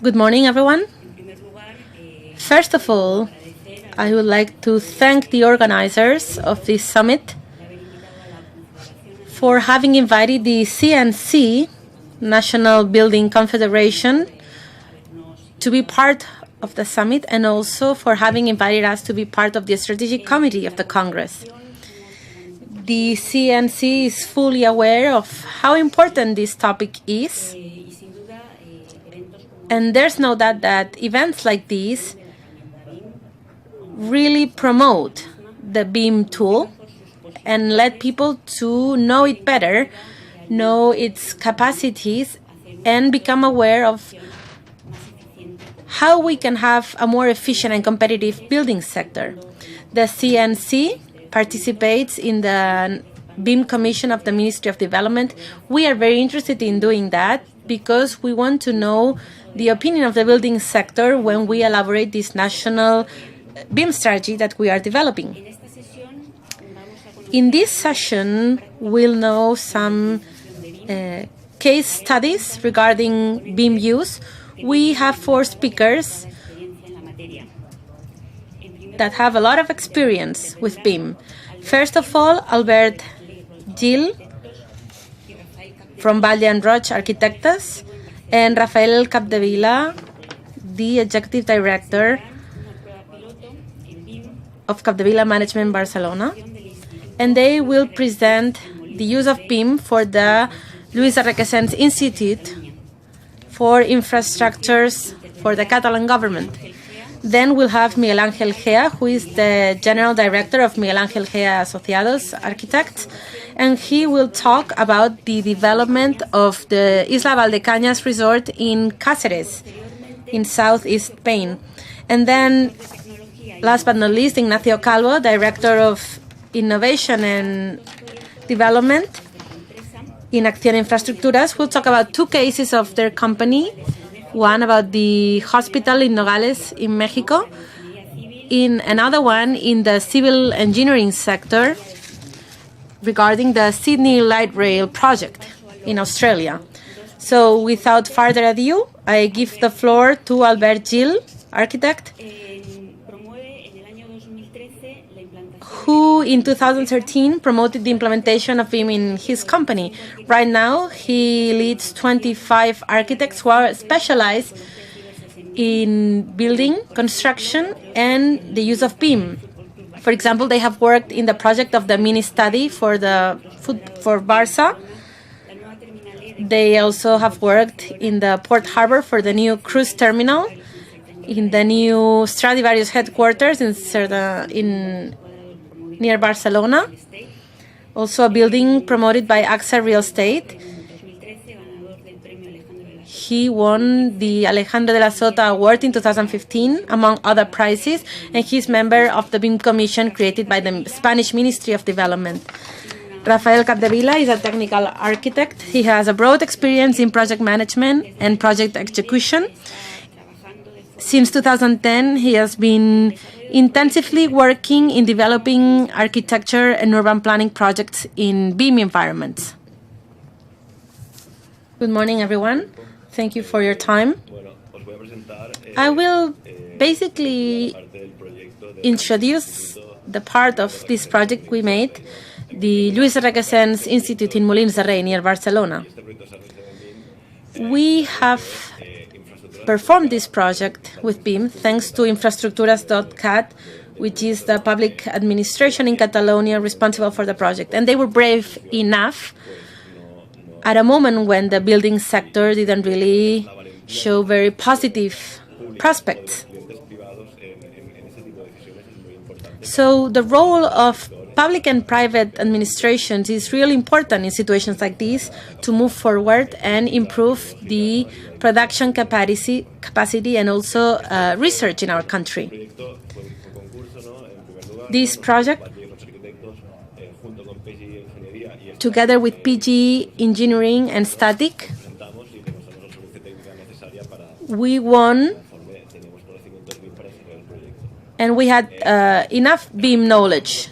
Good morning, everyone. First of all, I would like to thank the organizers of this summit for having invited the CNC, National Building Confederation, to be part of the summit, and also for having invited us to be part of the Strategic Committee of the Congress. The CNC is fully aware of how important this topic is, and there's no doubt that events like these really promote the BIM tool and let people to know it better, know its capacities, and become aware of how we can have a more efficient and competitive building sector. The CNC participates in the BIM Commission of the Ministry of Development. We are very interested in doing that because we want to know the opinion of the building sector when we elaborate this national BIM strategy that we are developing. In this session, we'll know some case studies regarding BIM use. We have 4 speakers that have a lot of experience with BIM. First of all, Albert Gil from Valle and Roche Arquitectes, and Rafael Capdevila, the Executive Director of Capdevila Management Barcelona. And they will present the use of BIM for the Luis Requesens Institute for Infrastructures for the Catalan government. Then we'll have Miguel Ángel Gea, who is the General Director of Miguel Ángel Gea Asociados Architects, and he will talk about the development of the Isla Valdecañas resort in Cáceres, in southeast Spain. And then, last but not least, Ignacio Calvo, Director of Innovation and Development in Acción Infraestructuras, will talk about 2 cases of their company. One about the hospital in Nogales in Mexico, in another one in the civil engineering sector regarding the Sydney Light Rail project in Australia. So without further ado, I give the floor to Albert Gil, architect, who in 2013 promoted the implementation of BIM in his company. Right now, he leads 25 architects who are specialized in building, construction, and the use of BIM. For example, they have worked in the project of the mini study for Barça. They also have worked in the Port Harbor for the new cruise terminal, in the new Stradivarius headquarters near Barcelona, also a building promoted by AXA Real Estate. He won the Alejandro de la Sota Award in 2015, among other prizes, and he's member of the BIM Commission created by the Spanish Ministry of Development. Rafael Capdevila is a technical architect. He has a broad experience in project management and project execution. Since 2010, he has been intensively working in developing architecture and urban planning projects in BIM environments. Good morning, everyone. Thank you for your time. I will basically introduce the part of this project we made, the Luis Requesens Institute in Molins de Rei, near Barcelona. We have performed this project with BIM thanks to Infraestructuras.cat, which is the public administration in Catalonia responsible for the project. And they were brave enough at a moment when the building sector didn't really show very positive prospects. So the role of public and private administrations is really important in situations like this to move forward and improve the production capacity and also research in our country. This project, together with PG Engineering and Static, we won, and we had enough BIM knowledge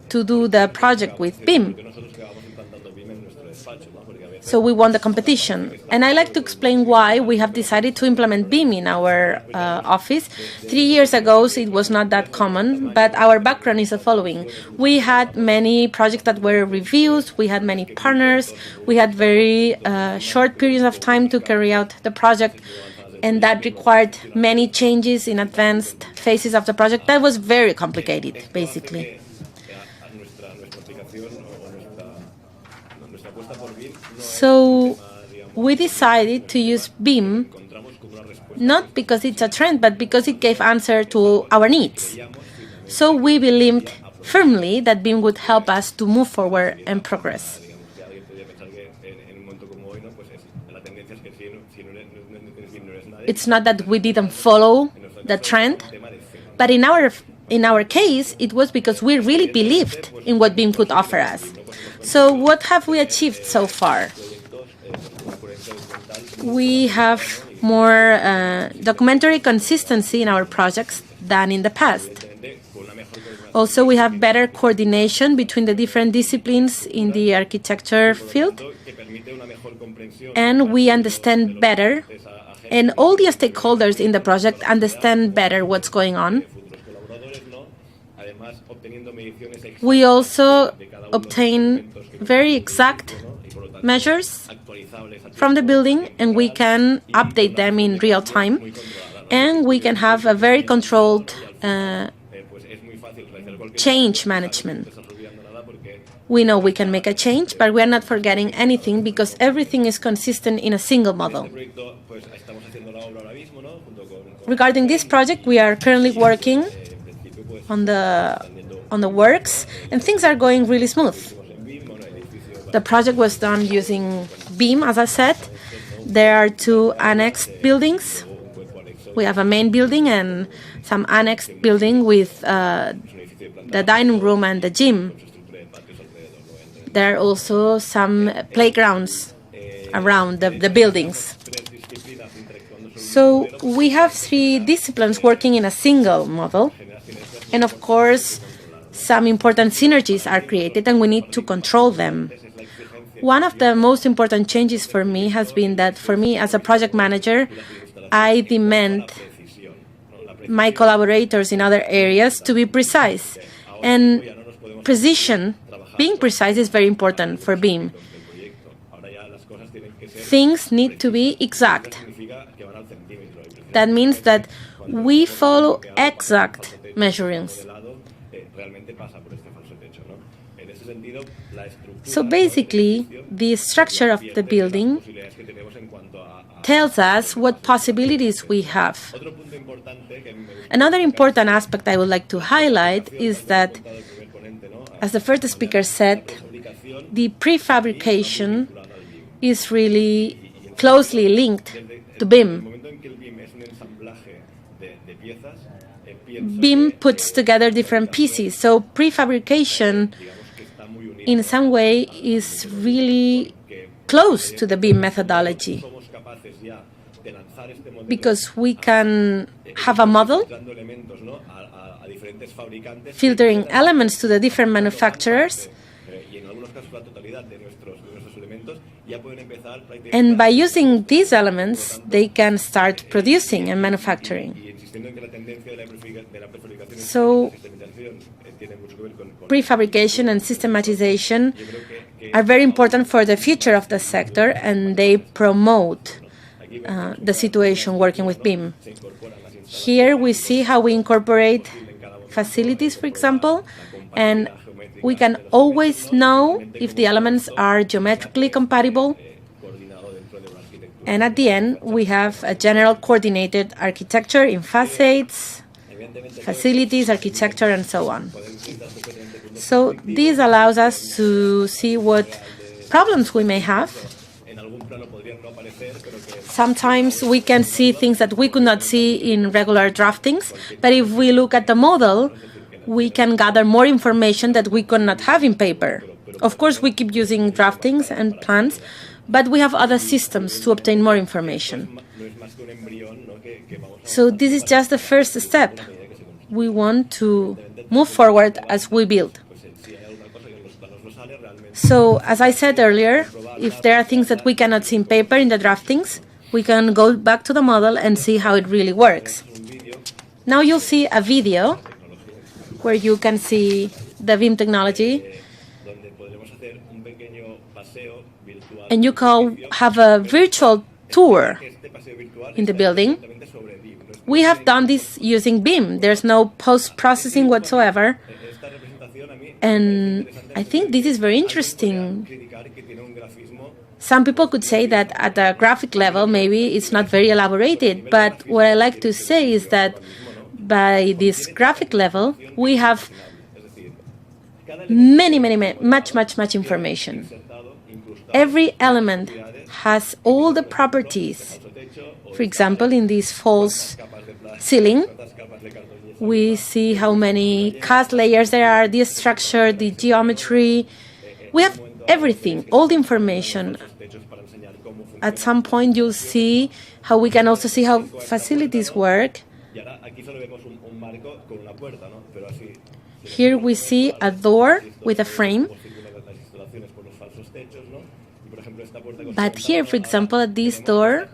to do the project with BIM. So we won the competition. And I like to explain why we have decided to implement BIM in our office. 3 years ago, it was not that common, but our background is the following. We had many projects that were reviews, we had many partners, we had very short periods of time to carry out the project, and that required many changes in advanced phases of the project. That was very complicated, basically. So we decided to use BIM not because it's a trend, but because it gave answer to our needs. So we believed firmly that BIM would help us to move forward and progress. It's not that we didn't follow the trend, but in our case, it was because we really believed in what BIM could offer us. So what have we achieved so far? We have more documentary consistency in our projects than in the past. Also, we have better coordination between the different disciplines in the architecture field, and we understand better, and all the stakeholders in the project understand better what's going on. We also obtain very exact measures from the building, and we can update them in real time, and we can have a very controlled change management. We know we can make a change, but we are not forgetting anything because everything is consistent in a single model. Regarding this project, we are currently working on the works, and things are going really smooth. The project was done using BIM, as I said. There are 2 annexed buildings. We have a main building and some annexed building with the dining room and the gym. There are also some playgrounds around the buildings. So we have 3 disciplines working in a single model. And of course, some important synergies are created and we need to control them. One of the most important changes for me has been that for me as a project manager, I demand my collaborators in other areas to be precise. And precision, being precise is very important for BIM. Things need to be exact. That means that we follow exact measurements. So basically, the structure of the building tells us what possibilities we have. Another important aspect I would like to highlight is that, as the first speaker said, the prefabrication is really closely linked to BIM. BIM puts together different pieces, so prefabrication in some way is really close to the BIM methodology, because we can have a model filtering elements to the different manufacturers, and by using these elements they can start producing and manufacturing. So prefabrication and systematization are very important for the future of the sector, and they promote the situation working with BIM. Here we see how we incorporate facilities, for example, and we can always know if the elements are geometrically compatible. And at the end, we have a general coordinated architecture in facades, facilities, architecture, and so on. So this allows us to see what problems we may have. Sometimes we can see things that we could not see in regular draftings, but if we look at the model, we can gather more information that we could not have in paper. Of course, we keep using draftings and plans, but we have other systems to obtain more information. So this is just the first step. We want to move forward as we build. So, as I said earlier, if there are things that we cannot see in paper in the draftings, we can go back to the model and see how it really works. Now you'll see a video where you can see the BIM technology, and you can have a virtual tour in the building. We have done this using BIM. There's no post-processing whatsoever. And I think this is very interesting. Some people could say that at a graphic level, maybe it's not very elaborated. But what I like to say is that by this graphic level, we have much information. Every element has all the properties. For example, in this false ceiling, we see how many cast layers there are, the structure, the geometry. We have everything, all the information. At some point, you'll see how we can also see how facilities work. Here we see a door with a frame. But here, for example, at this door,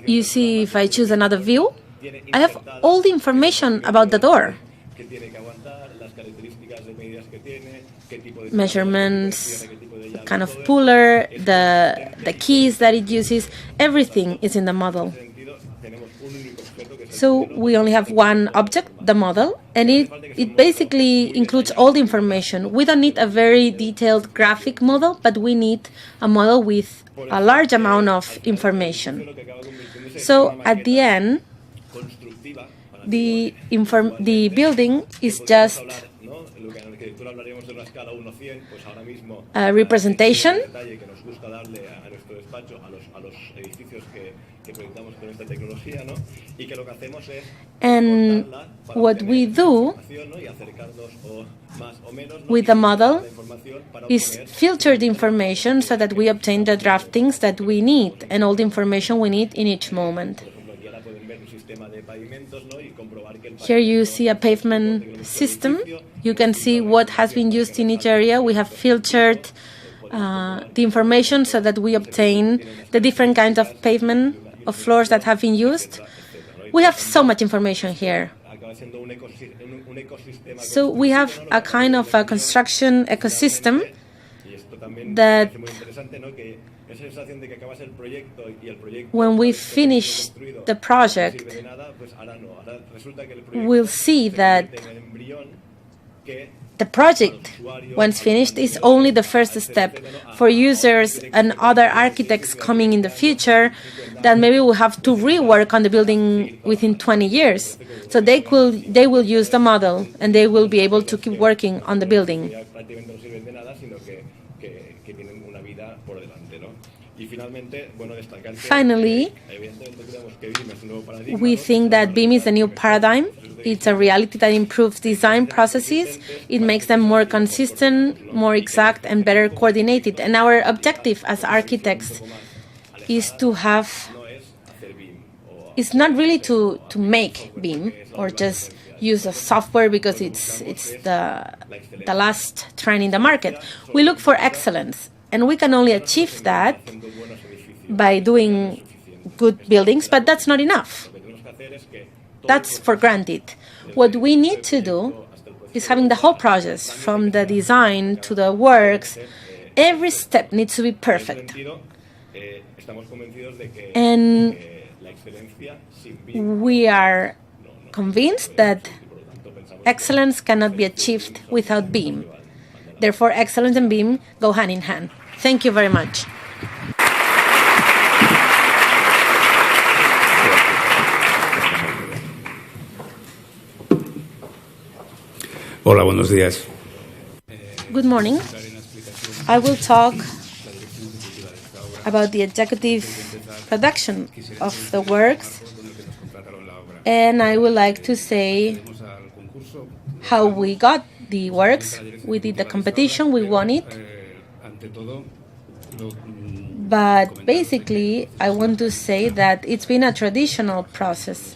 you see if I choose another view, I have all the information about the door. Measurements, kind of puller, the keys that it uses, everything is in the model. So we only have one object, the model, and it basically includes all the information. We don't need a very detailed graphic model, but we need a model with a large amount of information. So at the end, the building is just a representation. And what we do with the model is filter the information so that we obtain the draftings that we need and all the information we need in each moment. Here you see a pavement system. You can see what has been used in each area. We have filtered the information so that we obtain the different kinds of pavement, of floors that have been used. We have so much information here. So we have a kind of a construction ecosystem that when we finish the project, we'll see that the project, once finished, is only the first step for users and other architects coming in the future that maybe will have to rework on the building within 20 years. So they will use the model and they will be able to keep working on the building. Finally, we think that BIM is a new paradigm. It's a reality that improves design processes. It makes them more consistent, more exact, and better coordinated. And our objective as architects is to have, it's not really to make BIM or just use a software because it's the last trend in the market. We look for excellence, and we can only achieve that by doing good buildings, but that's not enough. That's for granted. What we need to do is having the whole process, from the design to the works. Every step needs to be perfect. And we are convinced that excellence cannot be achieved without BIM. Therefore, excellence and BIM go hand in hand. Thank you very much. Hola, buenos días. Good morning. I will talk about the executive production of the works, and I would like to say how we got the works. We did the competition, we won it. But basically, I want to say that it's been a traditional process.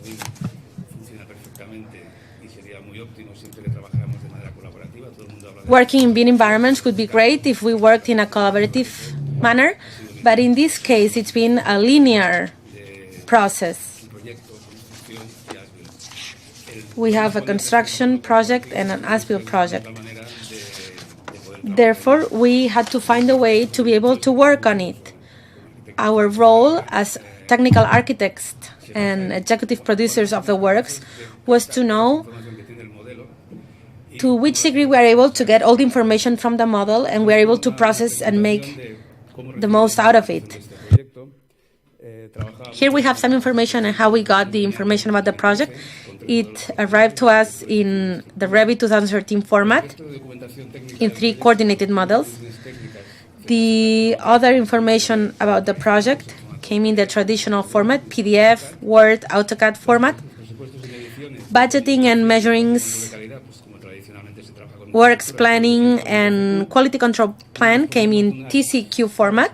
Working in BIM environments would be great if we worked in a collaborative manner, but in this case, it's been a linear process. We have a construction project and an as-built project. Therefore, we had to find a way to be able to work on it. Our role as technical architects and executive producers of the works was to know to which degree we are able to get all the information from the model and we are able to process and make the most out of it. Here we have some information on how we got the information about the project. It arrived to us in the Revit 2013 format in 3 coordinated models. The other information about the project came in the traditional format, PDF, Word, AutoCAD format. Budgeting and measurings, works planning, and quality control plan came in TCQ format.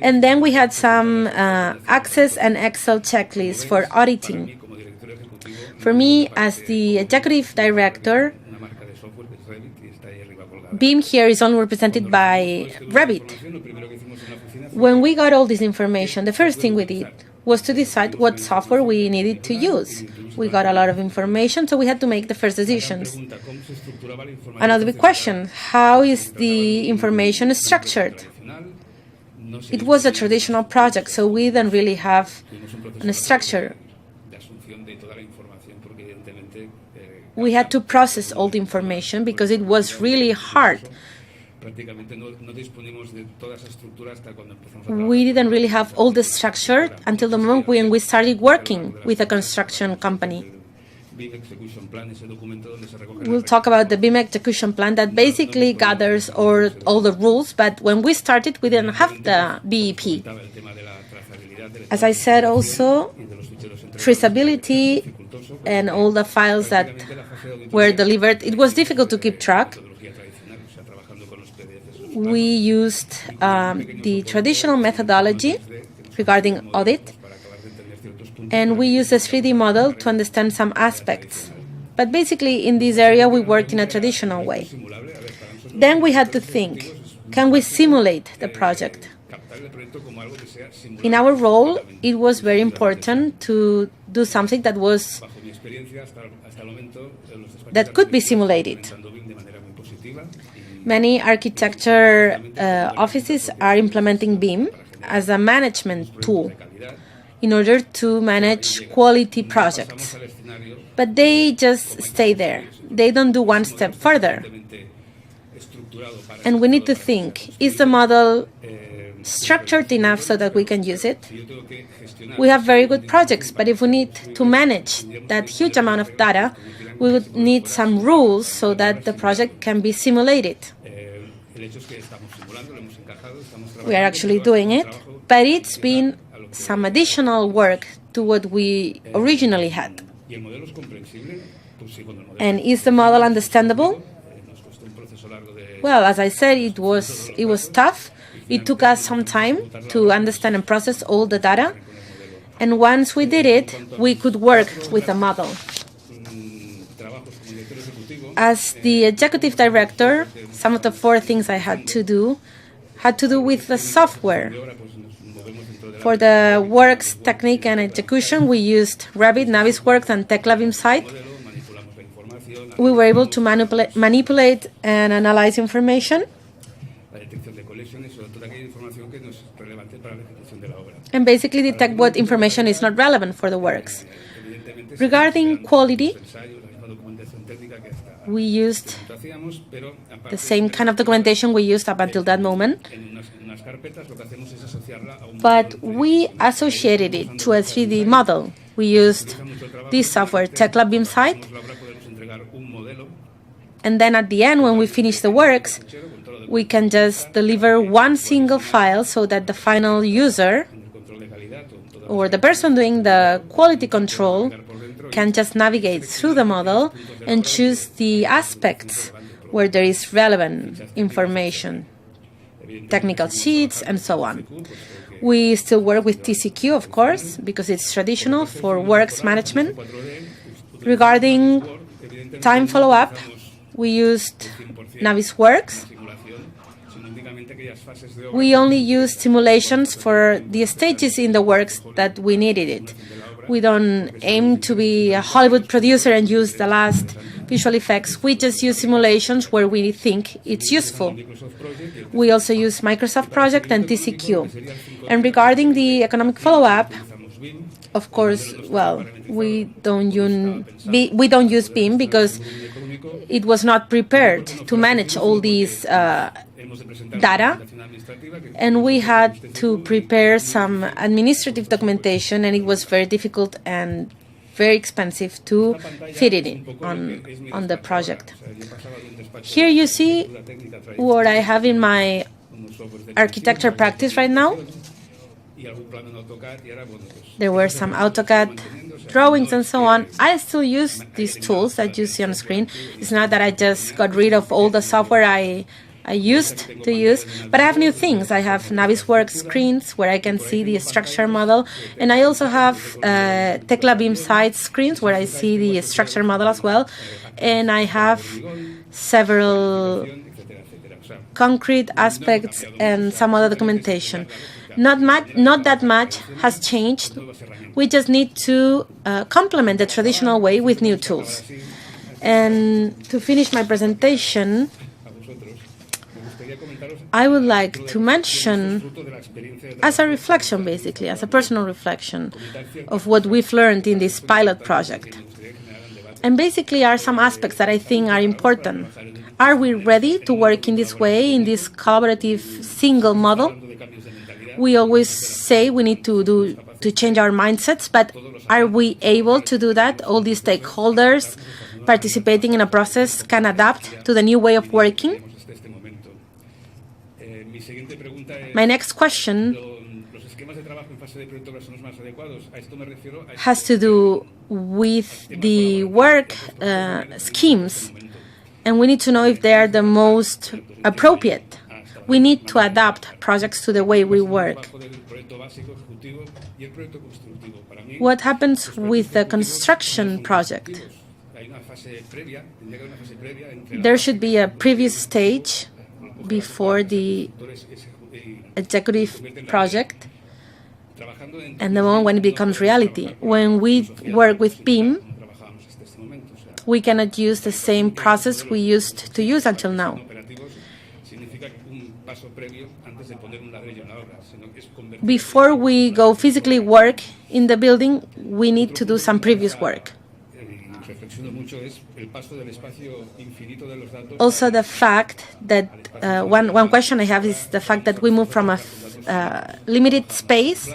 And then we had some Access and Excel checklists for auditing. For me, as the executive director, BIM here is only represented by Revit. When we got all this information, the first thing we did was to decide what software we needed to use. We got a lot of information, so we had to make the first decisions. Another big question, how is the information structured? It was a traditional project, so we didn't really have a structure. We had to process all the information because it was really hard. We didn't really have all the structure until the moment when we started working with a construction company. We'll talk about the BIM execution plan that basically gathers all the rules, but when we started, we didn't have the BEP. As I said also, traceability and all the files that were delivered, it was difficult to keep track. We used the traditional methodology regarding audit, and we used a 3D model to understand some aspects. But basically, in this area, we worked in a traditional way. Then we had to think, can we simulate the project? In our role, it was very important to do something that could be simulated. Many architecture offices are implementing BIM as a management tool in order to manage quality projects. But they just stay there. They don't do one step further. And we need to think, is the model structured enough so that we can use it? We have very good projects, but if we need to manage that huge amount of data, we would need some rules so that the project can be simulated. We are actually doing it, but it's been some additional work to what we originally had. And is the model understandable? Well, as I said, it was tough. It took us some time to understand and process all the data. And once we did it, we could work with the model. As the executive director, some of the 4 things I had to do with the software. For the works, technique, and execution, we used Revit, Navisworks, and Tekla BIM site. We were able to manipulate and analyze information and basically detect what information is not relevant for the works. Regarding quality, we used the same kind of documentation we used up until that moment, but we associated it to a 3D model. We used this software, Tekla BIM site, and then at the end, when we finish the works, we can just deliver one single file so that the final user or the person doing the quality control can just navigate through the model and choose the aspects where there is relevant information, technical sheets, and so on. We still work with TCQ, of course, because it's traditional for works management. Regarding time follow-up, we used Navisworks. We only used simulations for the stages in the works that we needed it. We don't aim to be a Hollywood producer and use the last visual effects. We just use simulations where we think it's useful. We also use Microsoft Project and TCQ. And regarding the economic follow-up, of course, well, we don't use BIM because it was not prepared to manage all these data, and we had to prepare some administrative documentation, and it was very difficult and very expensive to fit it in on the project. Here you see what I have in my architecture practice right now. There were some AutoCAD drawings and so on. I still use these tools that you see on the screen. It's not that I just got rid of all the software I used to use, but I have new things. I have Navisworks screens where I can see the structure model, and I also have Tekla BIM site screens where I see the structure model as well, and I have several concrete aspects and some other documentation. Not that much has changed. We just need to complement the traditional way with new tools. And to finish my presentation, I would like to mention, as a reflection basically, as a personal reflection of what we've learned in this pilot project. And basically are some aspects that I think are important. Are we ready to work in this way, in this collaborative single model? We always say we need to change our mindsets, but are we able to do that? All these stakeholders participating in a process can adapt to the new way of working? My next question has to do with the work schemes, and we need to know if they are the most appropriate. We need to adapt projects to the way we work. What happens with the construction project? There should be a previous stage before the executive project and the moment when it becomes reality. When we work with BIM, we cannot use the same process we used to use until now. Before we go physically work in the building, we need to do some previous work. Also, the fact that one question I have is the fact that we move from a limited space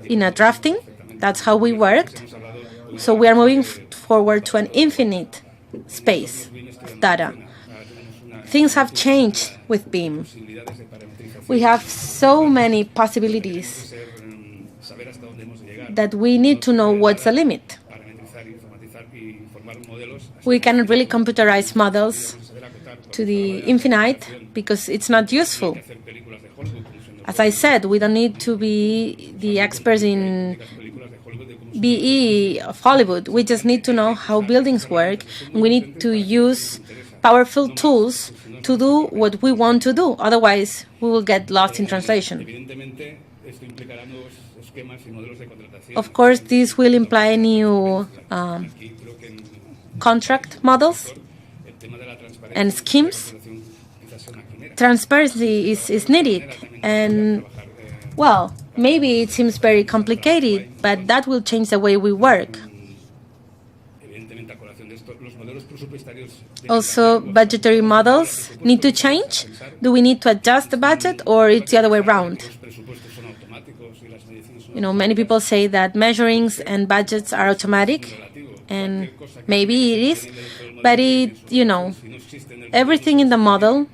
in a drafting. That's how we worked. So we are moving forward to an infinite space of data. Things have changed with BIM. We have so many possibilities that we need to know what's the limit. We cannot really computerize models to the infinite because it's not useful. As I said, we don't need to be the experts in BE of Hollywood. We just need to know how buildings work, and we need to use powerful tools to do what we want to do. Otherwise, we will get lost in translation. Of course, this will imply new contract models and schemes. Transparency is needed, and well, maybe it seems very complicated, but that will change the way we work. Also, budgetary models need to change. Do we need to adjust the budget, or it's the other way around? You know, many people say that measurings and budgets are automatic, and maybe it is, but everything in the model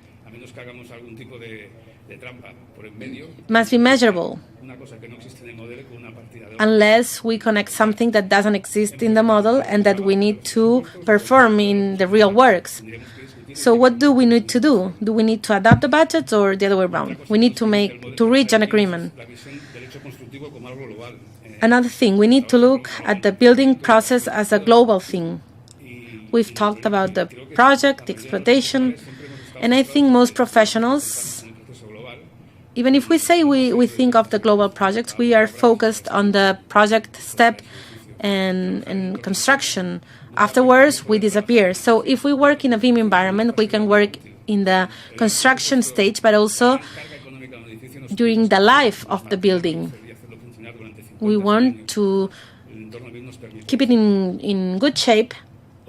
must be measurable, unless we connect something that doesn't exist in the model and that we need to perform in the real works. So what do we need to do? Do we need to adapt the budgets, or the other way around? We need to reach an agreement. Another thing, we need to look at the building process as a global thing. We've talked about the project, the exploitation, and I think most professionals, even if we say we think of the global projects, we are focused on the project step and construction. Afterwards, we disappear. So if we work in a BIM environment, we can work in the construction stage, but also during the life of the building. We want to keep it in good shape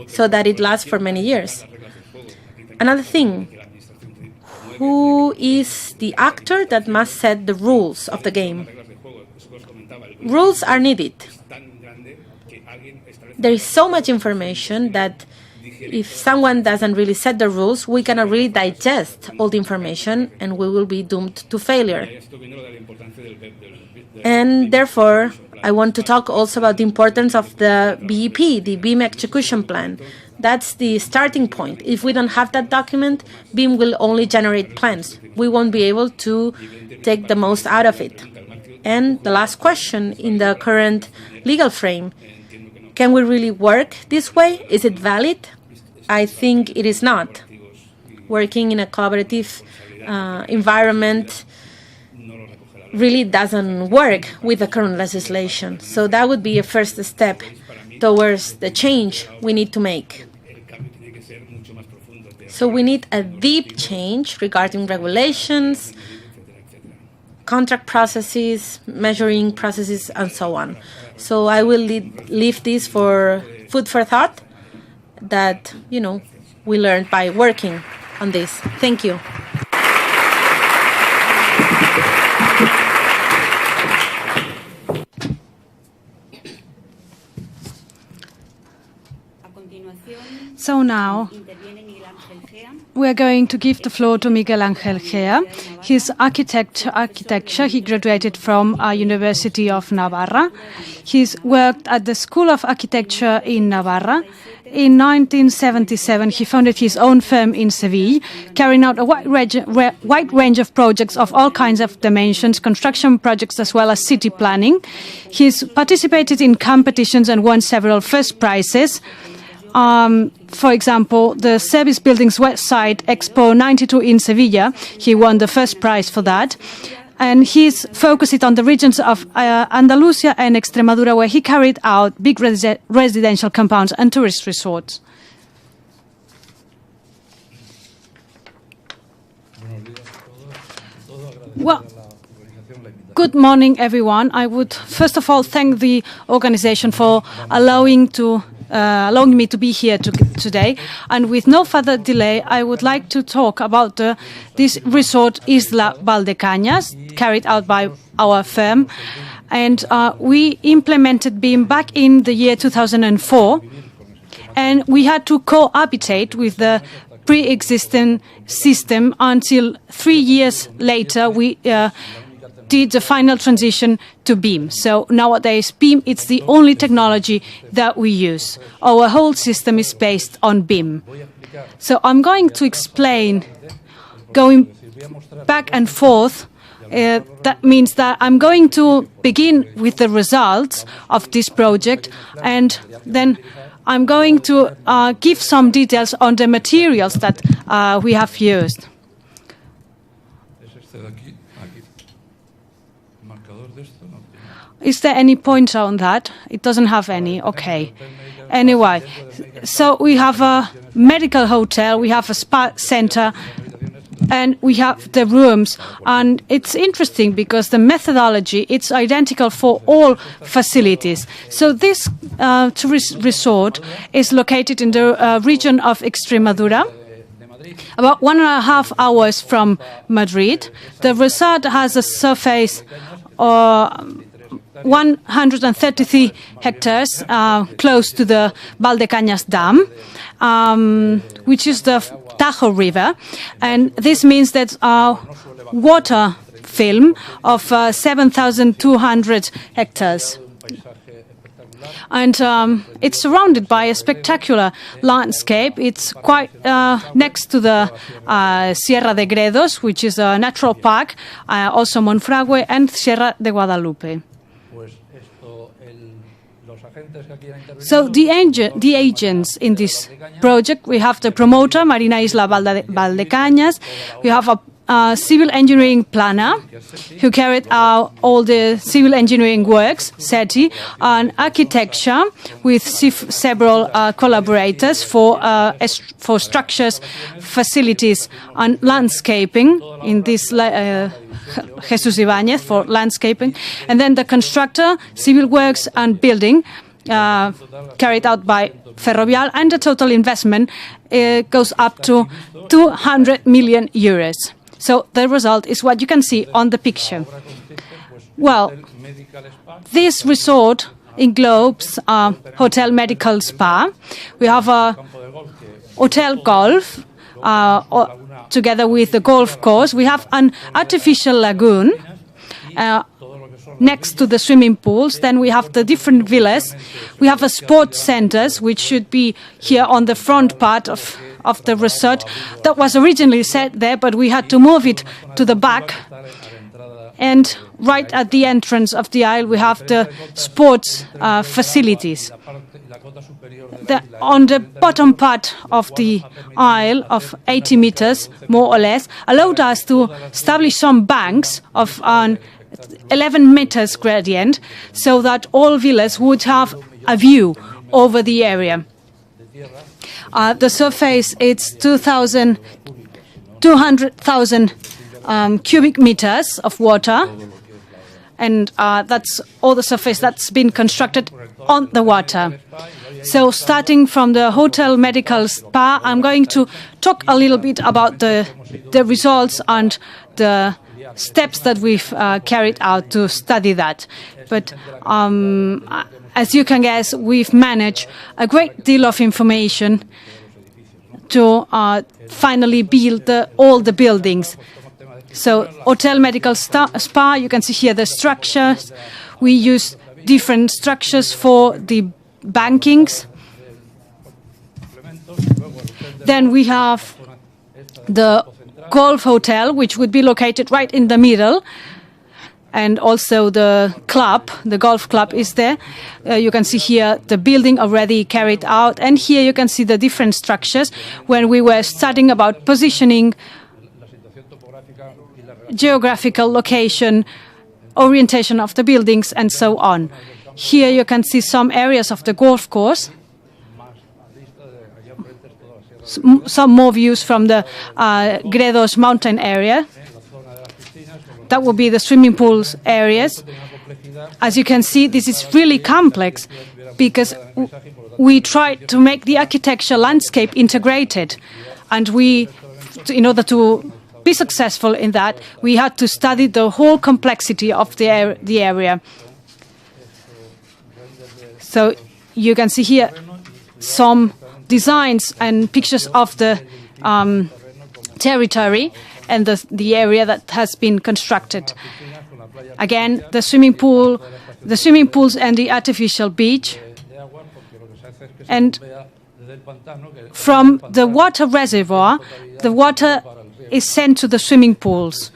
so that it lasts for many years. Another thing, who is the actor that must set the rules of the game? Rules are needed. There is so much information that if someone doesn't really set the rules, we cannot really digest all the information and we will be doomed to failure. And therefore, I want to talk also about the importance of the BEP, the BIM execution plan. That's the starting point. If we don't have that document, BIM will only generate plans. We won't be able to take the most out of it. And the last question, in the current legal frame, can we really work this way? Is it valid? I think it is not. Working in a collaborative environment really doesn't work with the current legislation. So that would be a first step towards the change we need to make. So we need a deep change regarding regulations, contract processes, measuring processes, and so on. So I will leave this for food for thought that, we learned by working on this. Thank you. So now we are going to give the floor to Miguel Angel Gea. He's architecture. He graduated from University of Navarra. He's worked at the School of Architecture in Navarra. In 1977, he founded his own firm in Seville, carrying out a wide range of projects of all kinds of dimensions, construction projects as well as city planning. He's participated in competitions and won several first prizes. For example, the Service Buildings website Expo 92 in Sevilla, he won the first prize for that. And he's focused on the regions of Andalusia and Extremadura, where he carried out big residential compounds and tourist resorts. Well, good morning, everyone. I would first of all thank the organization for allowing me to be here today. And with no further delay, I would like to talk about this resort, Isla Valdecañas, carried out by our firm. And we implemented BIM back in the year 2004. And we had to cohabitate with the pre-existing system until 3 years later we did the final transition to BIM. So nowadays, BIM is the only technology that we use. Our whole system is based on BIM. So I'm going to explain, going back and forth. That means that I'm going to begin with the results of this project, and then I'm going to give some details on the materials that we have used. Is there any pointer on that? It doesn't have any. Okay. Anyway, so we have a medical hotel, we have a spa center, and we have the rooms. And it's interesting because the methodology, it's identical for all facilities. So this tourist resort is located in the region of Extremadura, about 1.5 hours from Madrid. The resort has a surface 133 hectares, close to the Valdecañas Dam, which is the Tajo River. And this means that water film of 7,200 hectares. And it's surrounded by a spectacular landscape. It's quite next to the Sierra de Gredos, which is a natural park, also Monfragüe and Sierra de Guadalupe. So the agents in this project, we have the promoter, Marina Isla Valdecañas. We have a civil engineering planner who carried out all the civil engineering works, SETI, and architecture with several collaborators for structures, facilities, and landscaping in this Jesus Ibáñez for landscaping. And then the constructor, civil works and building carried out by Ferrovial, and the total investment goes up to 200 million euros. So the result is what you can see on the picture. Well, this resort englobes a hotel medical spa. We have a hotel golf together with the golf course. We have an artificial lagoon next to the swimming pools. Then we have the different villas. We have a sports centers, which should be here on the front part of the resort. That was originally set there, but we had to move it to the back. And right at the entrance of the aisle, we have the sports facilities. On the bottom part of the aisle of 80 meters, more or less, allowed us to establish some banks of an 11 meters gradient, so that all villas would have a view over the area. The surface is 200,000 cubic meters of water, and that's all the surface that's been constructed on the water. So starting from the hotel medical spa, I'm going to talk a little bit about the results and the steps that we've carried out to study that. But as you can guess, we've managed a great deal of information to finally build all the buildings. So hotel medical spa, you can see here the structures. We use different structures for the bankings. Then we have the golf hotel, which would be located right in the middle. And also the club, the golf club is there. You can see here the building already carried out. And here you can see the different structures when we were studying about positioning, geographical location, orientation of the buildings, and so on. Here you can see some areas of the golf course. Some more views from the Gredos mountain area. That will be the swimming pools areas. As you can see, this is really complex because we tried to make the architecture landscape integrated. And in order to be successful in that, we had to study the whole complexity of the area. So you can see here some designs and pictures of the territory and the area that has been constructed. Again, the swimming pools and the artificial beach. And from the water reservoir, the water is sent to the swimming pools,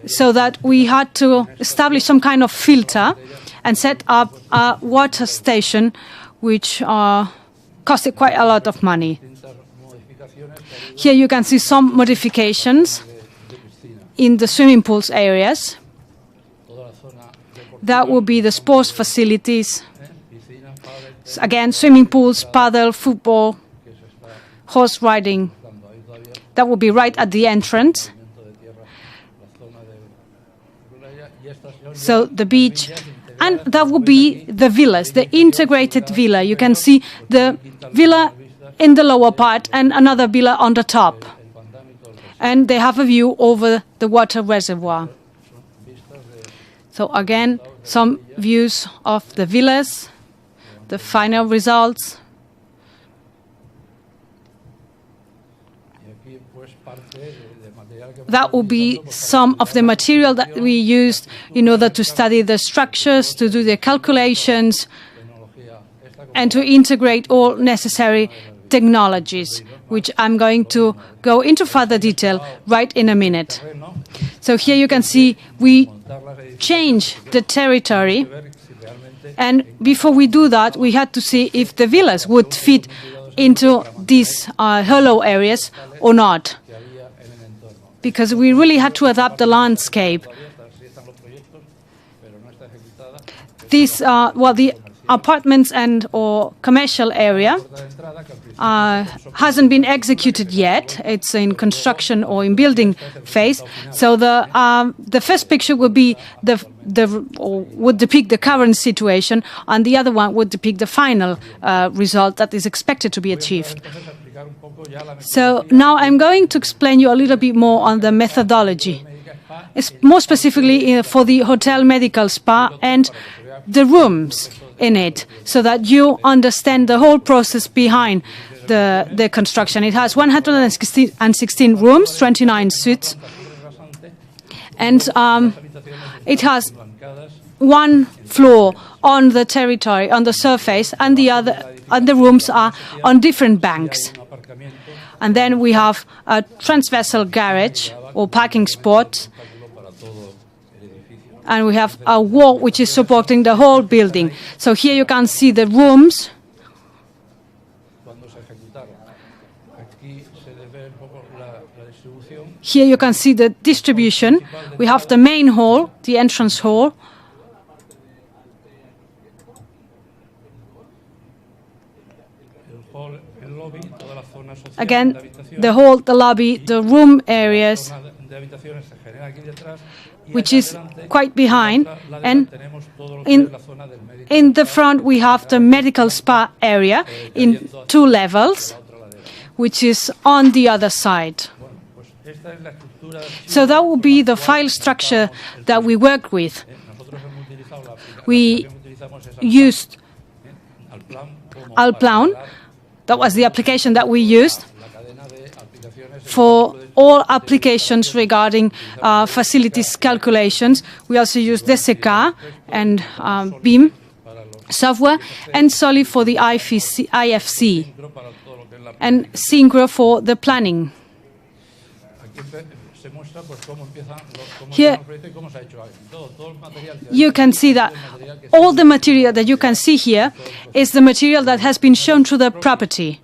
so that we had to establish some kind of filter and set up a water station, which costed quite a lot of money. Here you can see some modifications in the swimming pools areas. That will be the sports facilities. Again, swimming pools, paddle, football, horse riding. That will be right at the entrance. So the beach. And that will be the villas, the integrated villa. You can see the villa in the lower part and another villa on the top. And they have a view over the water reservoir. So again, some views of the villas, the final results. That will be some of the material that we used in order to study the structures, to do the calculations, and to integrate all necessary technologies, which I'm going to go into further detail right in a minute. So here you can see we change the territory And before we do that, we had to see if the villas would fit into these hollow areas or not, because we really had to adapt the landscape. These, the apartments and or commercial area hasn't been executed yet. It's in construction or in building phase. So the first picture would be would depict the current situation, and the other one would depict the final result that is expected to be achieved. So now I'm going to explain you a little bit more on the methodology. It's more specifically for the hotel medical spa and the rooms in it, so that you understand the whole process behind the construction. It has 116 rooms, 29 suites, and it has one floor on the territory, on the surface, and the rooms are on different banks. And then we have a transversal garage or parking spot, and we have a wall which is supporting the whole building. So here you can see the rooms. Here you can see the distribution. We have the main hall, the entrance hall. Again, the hall, the lobby, the room areas, which is quite behind. And in the front, we have the medical spa area in 2 levels, which is on the other side. So that will be the file structure that we work with. We used Alplan. That was the application that we used for all applications regarding facilities calculations. We also used DSK and BIM software, and Solid for the IFC, and Synchro for the planning. Here you can see that all the material that you can see here is the material that has been shown to the property.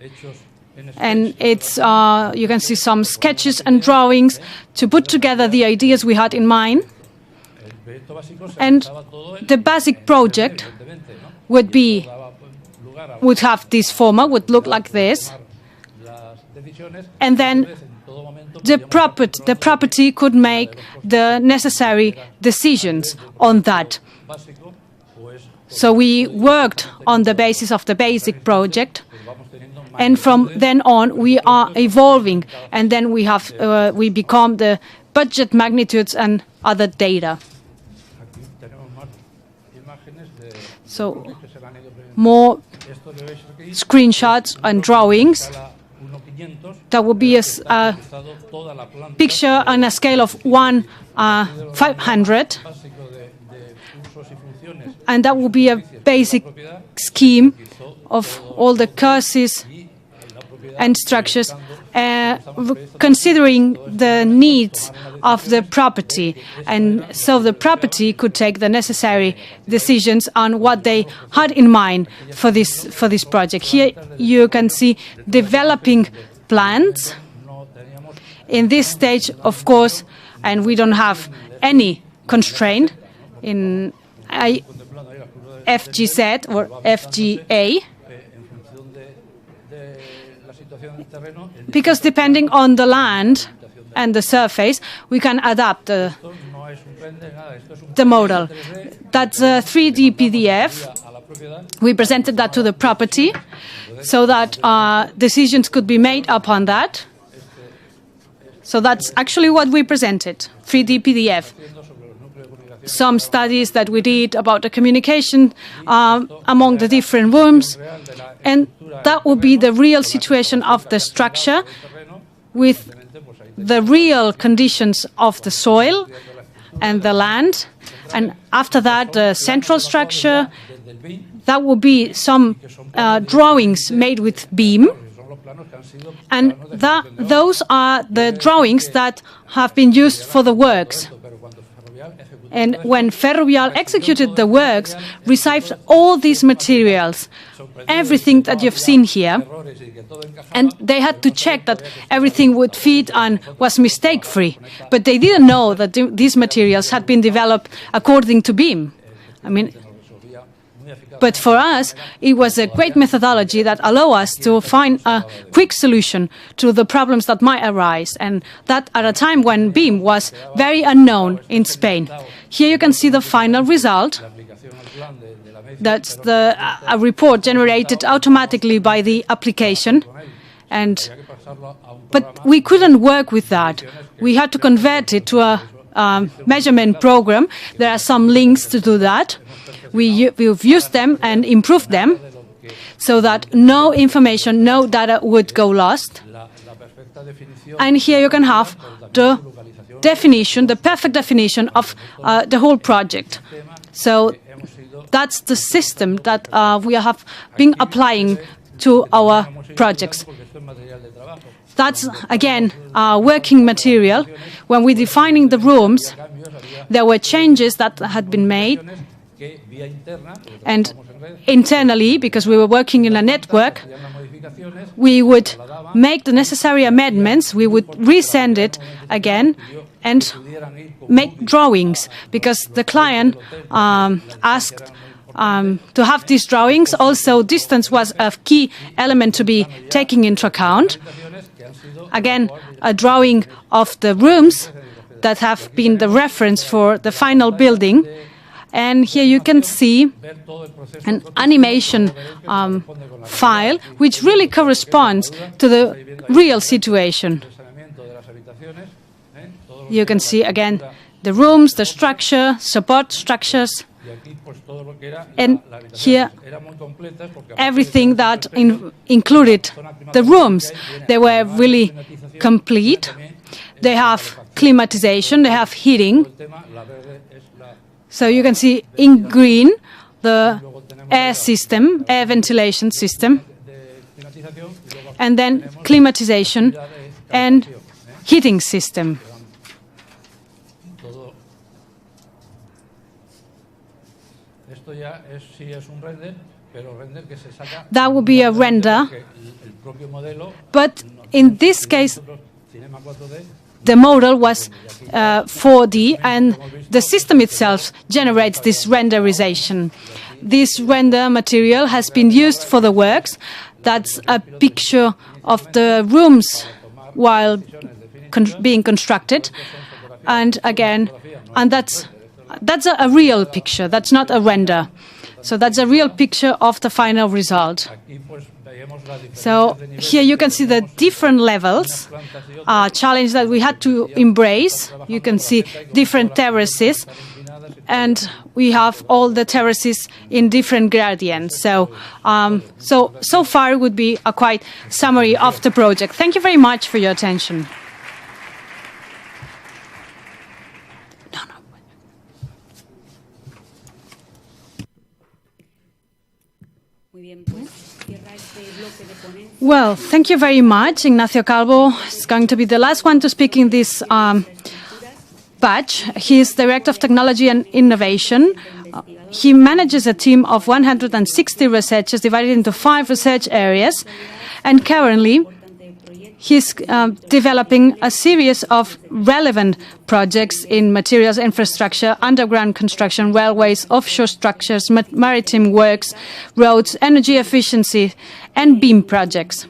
And it's you can see some sketches and drawings to put together the ideas we had in mind. And the basic project would have this format, would look like this. And then the property could make the necessary decisions on that. So we worked on the basis of the basic project, and from then on we are evolving, and then we become the budget magnitudes and other data. So more screenshots and drawings. That would be a picture on a scale of 1/500, and that would be a basic scheme of all the courses and structures, considering the needs of the property, and so the property could take the necessary decisions on what they had in mind for this project. Here you can see developing plans. In this stage, of course, and we don't have any constraint in FGZ or FGA, because depending on the land and the surface, we can adapt the model. That's a 3D PDF. We presented that to the property so that decisions could be made upon that. So that's actually what we presented, 3D PDF. Some studies that we did about the communication among the different rooms, and that would be the real situation of the structure with the real conditions of the soil and the land. And after that, the central structure, that would be some drawings made with BIM. And those are the drawings that have been used for the works. And when Ferrovial executed the works, received all these materials, everything that you've seen here, and they had to check that everything would fit and was mistake-free. But they didn't know that these materials had been developed according to BIM. But for us, it was a great methodology that allowed us to find a quick solution to the problems that might arise, and that at a time when BIM was very unknown in Spain. Here you can see the final result. That's a report generated automatically by the application. But we couldn't work with that. We had to convert it to a measurement program. There are some links to do that. We've used them and improved them so that no information, no data would go lost. And here you can have the definition, the perfect definition of the whole project. So that's the system that we have been applying to our projects. That's, again, working material. When we're defining the rooms, there were changes that had been made. And internally, because we were working in a network, we would make the necessary amendments, we would resend it again and make drawings, because the client asked to have these drawings. Also, distance was a key element to be taken into account. Again, a drawing of the rooms that have been the reference for the final building. And here you can see an animation file which really corresponds to the real situation. You can see again the rooms, the structure, support structures, and here everything that included the rooms. They were really complete. They have climatization, they have heating. So you can see in green the air system, air ventilation system, and then climatization and heating system. That would be a render, but in this case the model was 4D, and the system itself generates this renderization. This render material has been used for the works. That's a picture of the rooms while being constructed, and again, and that's a real picture. That's not a render. So that's a real picture of the final result. So here you can see the different levels, challenge that we had to embrace. You can see different terraces, and we have all the terraces in different gradients. So so far it would be a quite summary of the project. Thank you very much for your attention. Well, thank you very much. Ignacio Calvo is going to be the last one to speak in this batch. He is Director of Technology and Innovation. He manages a team of 160 researchers divided into 5 research areas, and currently he's developing a series of relevant projects in materials infrastructure, underground construction, railways, offshore structures, maritime works, roads, energy efficiency, and BIM projects.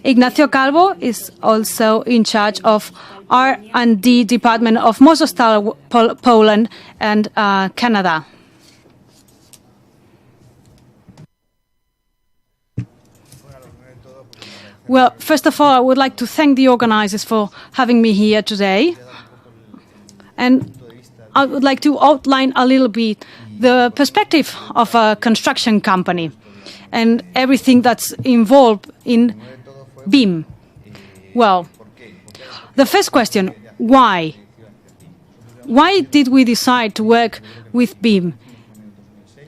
Ignacio Calvo is also in charge of R&D department of Mosostal, Poland, and Canada. Well, first of all, I would like to thank the organizers for having me here today. And I would like to outline a little bit the perspective of a construction company and everything that's involved in BIM. Well, the first question, why? Why did we decide to work with BIM?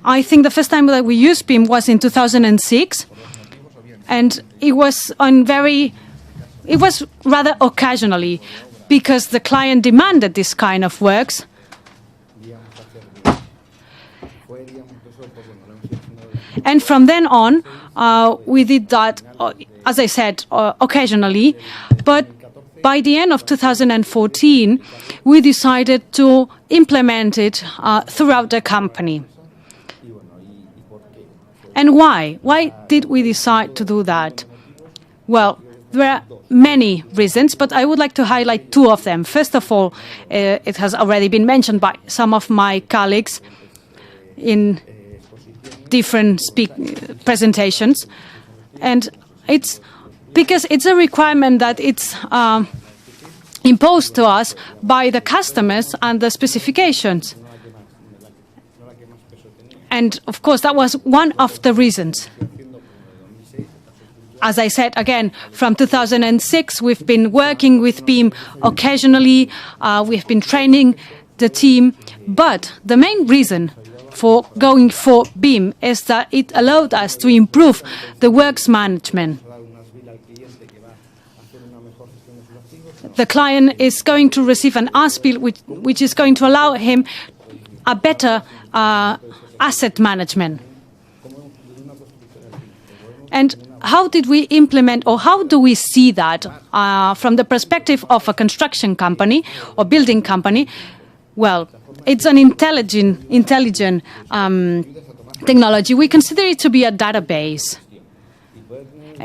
I think the first time that we used BIM was in 2006. And it was rather occasionally, because the client demanded this kind of works. And from then on, we did that, as I said, occasionally. But by the end of 2014, we decided to implement it throughout the company. And why? Why did we decide to do that? Well, there are many reasons, but I would like to highlight two of them. First of all, it has already been mentioned by some of my colleagues in different presentations. And it's because it's a requirement that it's imposed to us by the customers and the specifications. And of course, that was one of the reasons. As I said, again, from 2006, we've been working with BIM occasionally. We've been training the team. But the main reason for going for BIM is that it allowed us to improve the works management. The client is going to receive an as-built which is going to allow him a better asset management. And how did we implement, or how do we see that from the perspective of a construction company or building company? Well, it's an intelligent technology. We consider it to be a database.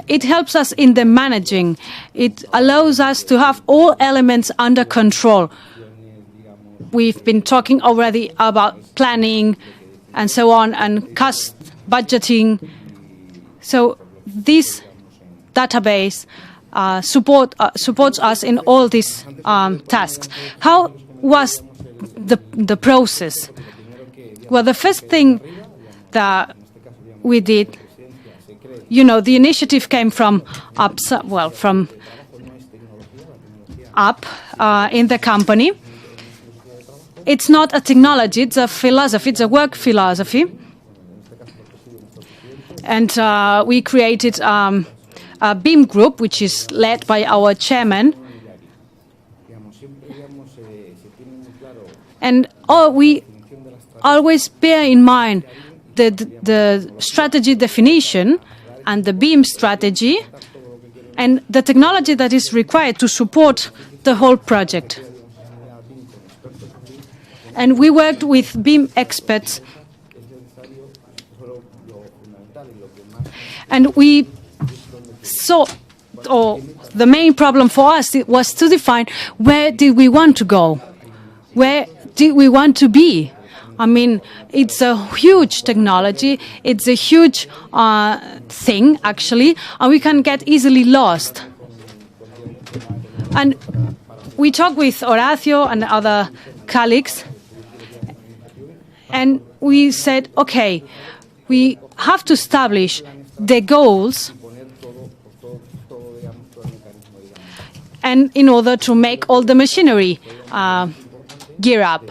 It helps us in the managing. It allows us to have all elements under control. We've been talking already about planning and so on, and cost budgeting. So this database supports us in all these tasks. How was the process? Well, the first thing that we did, the initiative came from up in the company. It's not a technology, it's a philosophy, it's a work philosophy. And we created a BIM group, which is led by our chairman. And we always bear in mind the strategy definition and the BIM strategy and the technology that is required to support the whole project. And we worked with BIM experts. And we saw, the main problem for us was to define where did we want to go? Where did we want to be? I mean, it's a huge technology. It's a huge thing, actually, and we can get easily lost. And we talked with Horacio and other colleagues, and we said, okay, we have to establish the goals, and in order to make all the machinery gear up.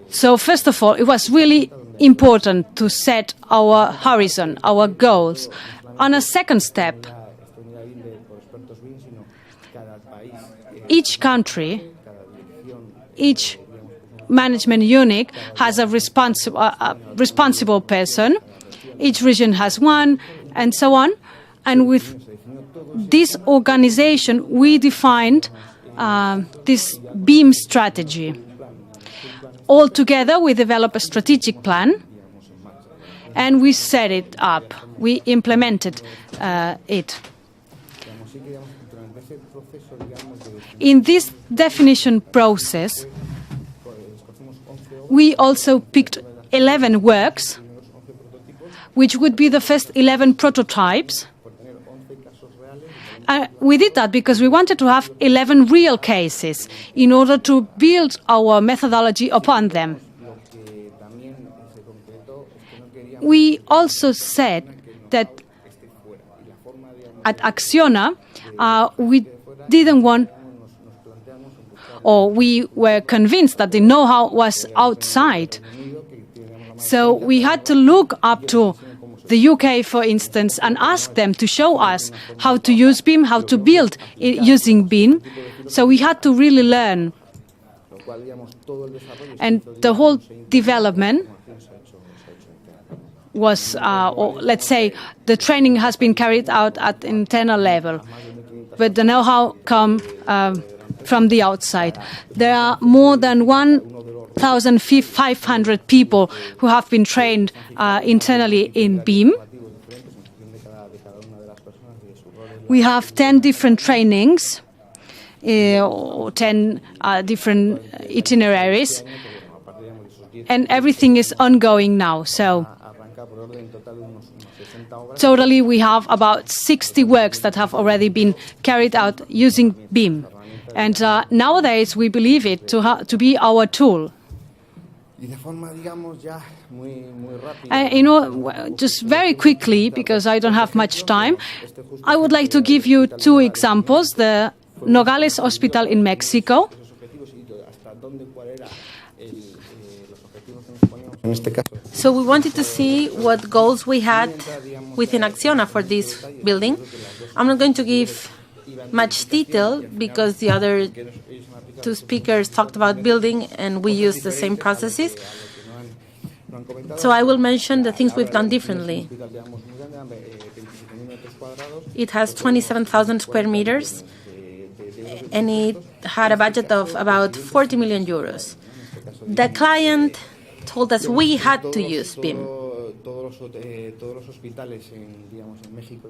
So first of all, it was really important to set our horizon, our goals. On a second step, each country, each management unit has a responsible person. Each region has one, and so on. And with this organization, we defined this BIM strategy. All together, we developed a strategic plan, and we set it up. We implemented it. In this definition process, we also picked 11 works, which would be the first 11 prototypes. We did that because we wanted to have 11 real cases in order to build our methodology upon them. We also said that at Acciona, we didn't want, or we were convinced that the know-how was outside. So we had to look up to the UK, for instance, and ask them to show us how to use BIM, how to build using BIM. So we had to really learn. And the whole development was, or let's say, the training has been carried out at internal level, but the know-how come from the outside. There are more than 1,500 people who have been trained internally in BIM. We have 10 different trainings, or 10 different itineraries, and everything is ongoing now. So totally we have about 60 works that have already been carried out using BIM. And nowadays we believe it to be our tool. Just very quickly, because I don't have much time, I would like to give you two examples. The Nogales Hospital in Mexico. So we wanted to see what goals we had within Acciona for this building. I'm not going to give much detail because the other two speakers talked about building and we use the same processes. So I will mention the things we've done differently. It has 27,000 square meters and it had a budget of about 40 million euros. The client told us we had to use BIM.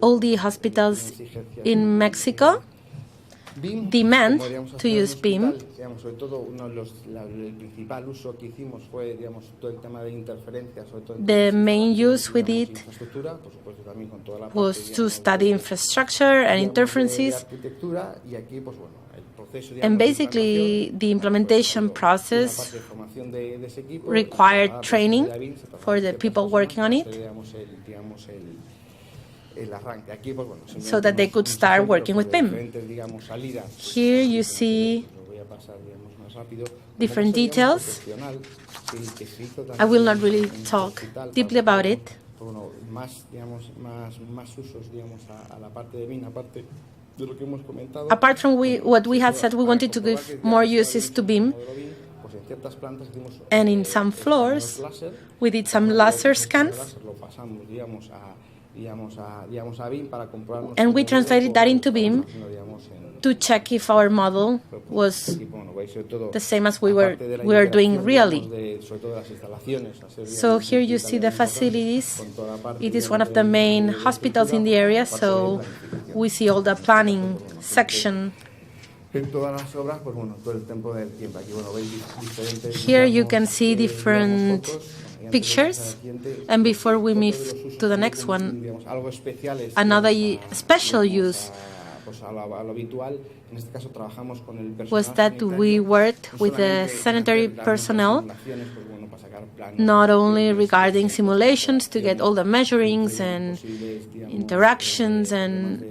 All the hospitals in Mexico demand to use BIM. The main use we did was to study infrastructure and interferences. And basically, the implementation process required training for the people working on it so that they could start working with BIM. Here you see different details. I will not really talk deeply about it. Apart from what we had said, we wanted to give more uses to BIM. And in some floors, we did some laser scans. And we translated that into BIM to check if our model was the same as we were doing really. So here you see the facilities. It is one of the main hospitals in the area, so we see all the planning section. Here you can see different pictures, and before we move to the next one, another special use was that we worked with the sanitary personnel, not only regarding simulations to get all the measurings and interactions and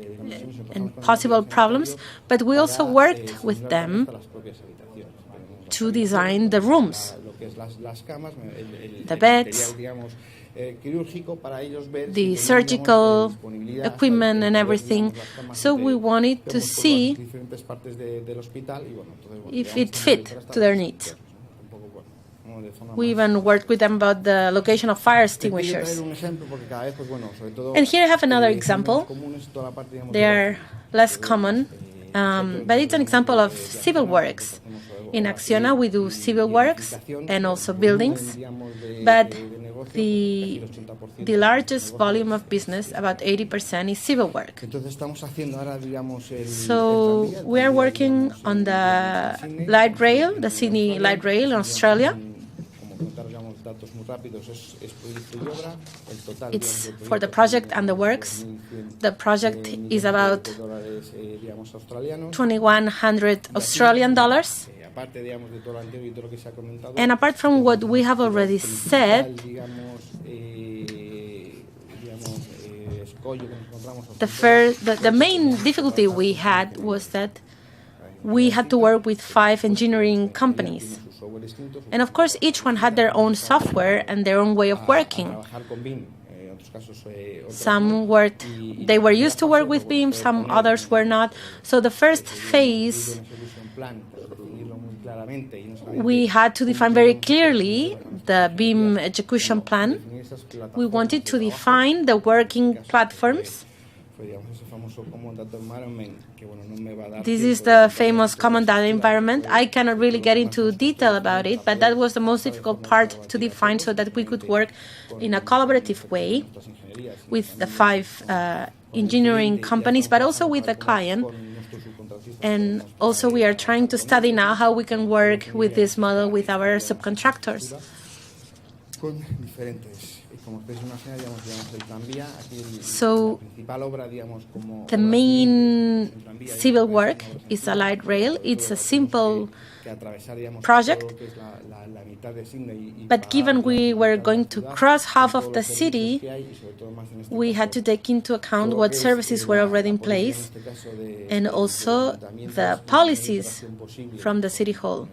possible problems, but we also worked with them to design the rooms, the beds, the surgical equipment and everything. So we wanted to see if it fit to their needs. We even worked with them about the location of fire extinguishers. And here I have another example. They are less common, but it's an example of civil works. In Acciona, we do civil works and also buildings, but the largest volume of business, about 80%, is civil work. So we are working on the light rail, the Sydney light rail in Australia. It's for the project and the works. The project is about 2,100 Australian dollars. And apart from what we have already said, the main difficulty we had was that we had to work with 5 engineering companies. And of course, each one had their own software and their own way of working. Some they were used to work with BIM, some others were not. So the first phase we had to define very clearly the BIM execution plan. We wanted to define the working platforms. This is the famous common data environment. I cannot really get into detail about it, but that was the most difficult part to define so that we could work in a collaborative way with the 5 engineering companies, but also with the client. And also we are trying to study now how we can work with this model with our subcontractors. So the main civil work is a light rail. It's a simple project, but given we were going to cross half of the city, we had to take into account what services were already in place and also the policies from the city hall.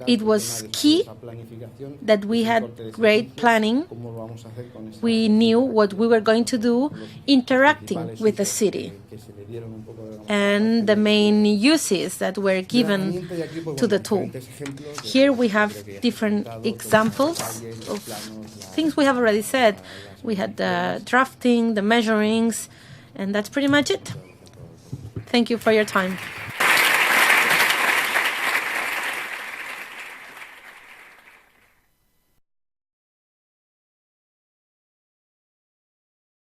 It was key that we had great planning. We knew what we were going to do interacting with the city and the main uses that were given to the tool. Here we have different examples of things we have already said. We had the drafting, the measurings, and that's pretty much it. Thank you for your time.